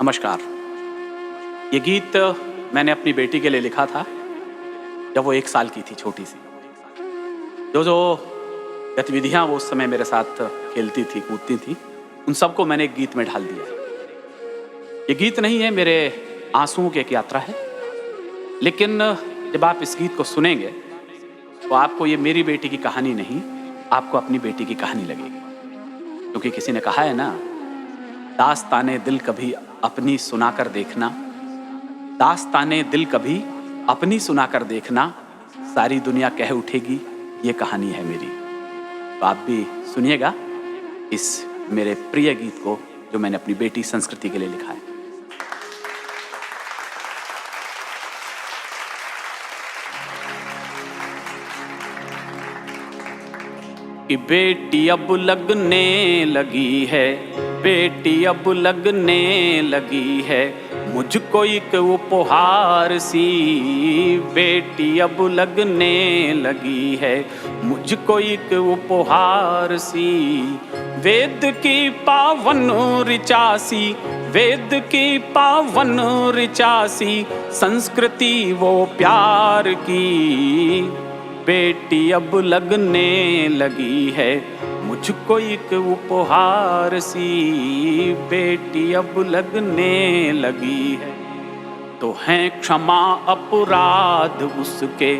नमस्कार। ये गीत मैंने अपनी बेटी के लिए लिखा था जब वो 1 साल की थी, छोटी सी। जो गतिविधियाँ वो उस समय मेरे साथ खेलती थी, कूदती थी, उन सबको मैंने एक गीत में ढाल दिया है। ये गीत नहीं है, मेरे आंसुओं की एक यात्रा है। लेकिन जब आप इस गीत को सुनेंगे तो आपको ये मेरी बेटी की कहानी नहीं, आपको अपनी बेटी की कहानी लगेगी। क्योंकि किसी ने कहा है ना, दास्ताने दिल कभी अपनी सुनाकर देखना, दास्ताने दिल कभी अपनी सुनाकर देखना, सारी दुनिया कह उठेगी ये कहानी है मेरी। तो आप भी सुनिएगा इस मेरे प्रिय गीत को जो मैंने अपनी बेटी संस्कृति के लिए लिखा है। कि बेटी अब लगने लगी है, बेटी अब लगने लगी है, मुझको एक उपहार सी। बेटी अब लगने लगी है, मुझको एक उपहार सी। वेद की पावन ऋचा सी, वेद की पावन ऋचा सी, संस्कृति वो प्यार की। बेटी अब लगने लगी है, मुझको एक उपहार सी। बेटी अब लगने लगी है। तो है क्षमा अपराध उसके,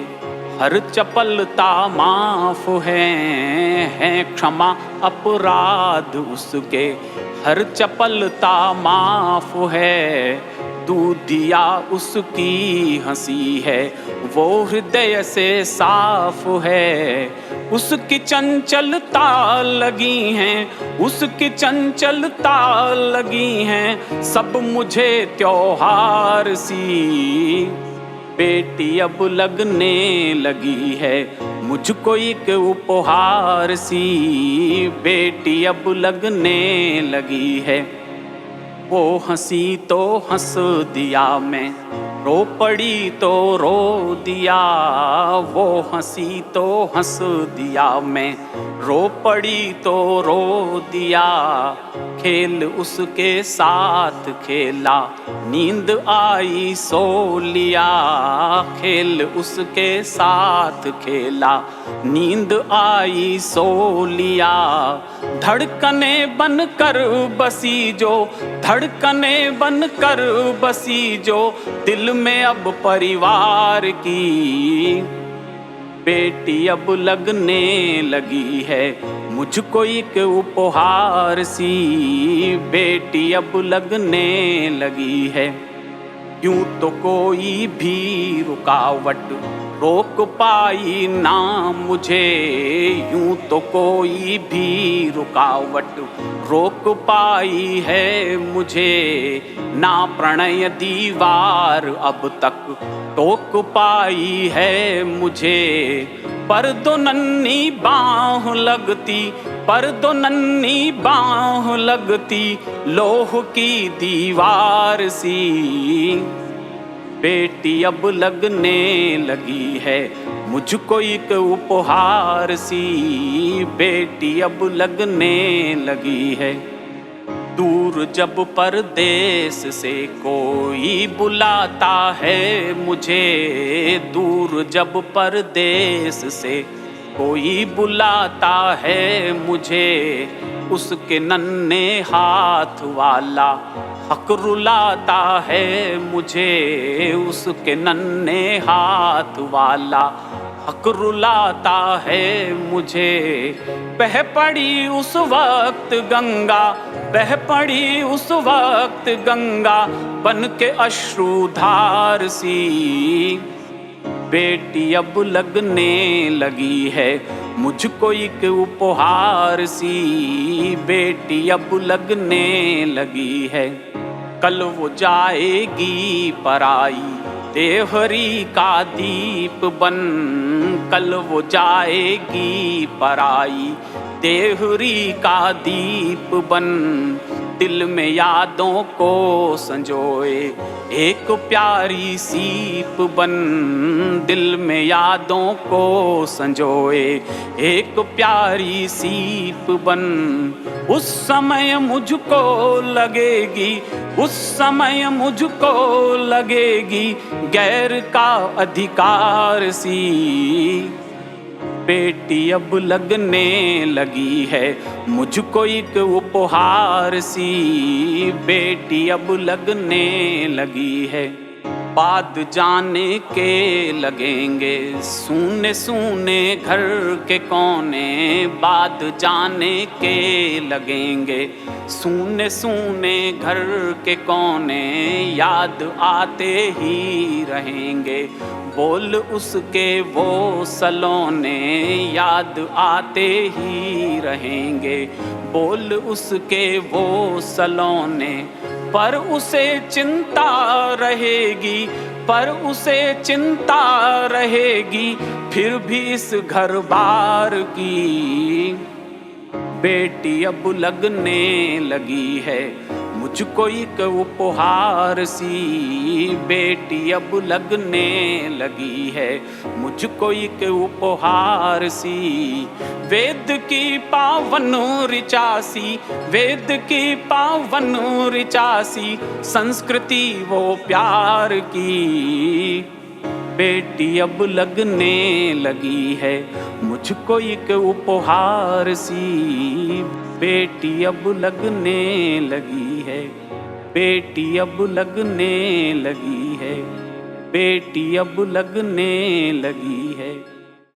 हर चपलता माफ है क्षमा अपराध उसके, हर चपलता माफ है। दूधिया उसकी हंसी है, वो हृदय से साफ है। उसकी चंचलता लगी हैं, उसकी चंचलता लगी हैं, सब मुझे त्योहार सी। बेटी अब लगने लगी है, मुझको एक उपहार सी। बेटी अब लगने लगी है। वो हंसी तो हंस दिया मैं, रो पड़ी तो रो दिया। वो हंसी तो हंस दिया मैं, रो पड़ी तो रो दिया। खेल उसके साथ खेला, नींद आई सो लिया। खेल उसके साथ खेला, नींद आई सो लिया। धड़कने बन कर बसी जो, धड़कने बन कर बसी जो, दिल में अब परिवार की। बेटी अब लगने लगी है, मुझको एक उपहार सी। बेटी अब लगने लगी है। यूं तो कोई भी रुकावट रोक पाई ना मुझे, यूं तो कोई भी रुकावट रोक पाई है मुझे। ना प्रणय दीवार अब तक टोक पाई है मुझे। पर दो नन्ही बाँह लगती, पर दो नन्ही बाँह लगती, लोह की दीवार सी। बेटी अब लगने लगी है, मुझको एक उपहार सी। बेटी अब लगने लगी है। दूर जब परदेस से कोई बुलाता है मुझे, दूर जब परदेस से कोई बुलाता है मुझे, उसके नन्हे हाथ वाला हक रुलाता है मुझे। उसके नन्हे हाथ वाला हक रुलाता है मुझे। बह पड़ी उस वक्त गंगा, बह पड़ी उस वक्त गंगा, बन के अश्रुधार सी। बेटी अब लगने लगी है, मुझको एक उपहार सी। बेटी अब लगने लगी है। कल वो जाएगी पराई, देहरी का दीप बन। कल वो जाएगी पराई, देहरी का दीप बन। दिल में यादों को संजोए एक प्यारी सीप बन, दिल में यादों को संजोए एक प्यारी सीप बन। उस समय मुझको लगेगी, उस समय मुझको लगेगी गैर का अधिकार सी। बेटी अब लगने लगी है मुझको एक उपहार सी, बेटी अब लगने लगी है। बाद जाने के लगेंगे सूने सूने घर के कोने, बाद जाने के लगेंगे सूने सूने घर के कोने, याद आते ही रहेंगे बोल उसके वो सलोने, याद आते ही रहेंगे बोल उसके वो सलोने। पर उसे चिंता रहेगी, पर उसे चिंता रहेगी फिर भी इस घर बार की। बेटी अब लगने लगी है मुझको एक उपहार सी, बेटी अब लगने लगी है मुझको एक उपहार सी। वेद की पावन ऋचा सी, वेद की पावन ऋचा सी, संस्कृति वो प्यार की। बेटी अब लगने लगी है मुझको एक उपहार सी, बेटी अब लगने लगी है, बेटी अब लगने लगी है, बेटी अब लगने लगी है।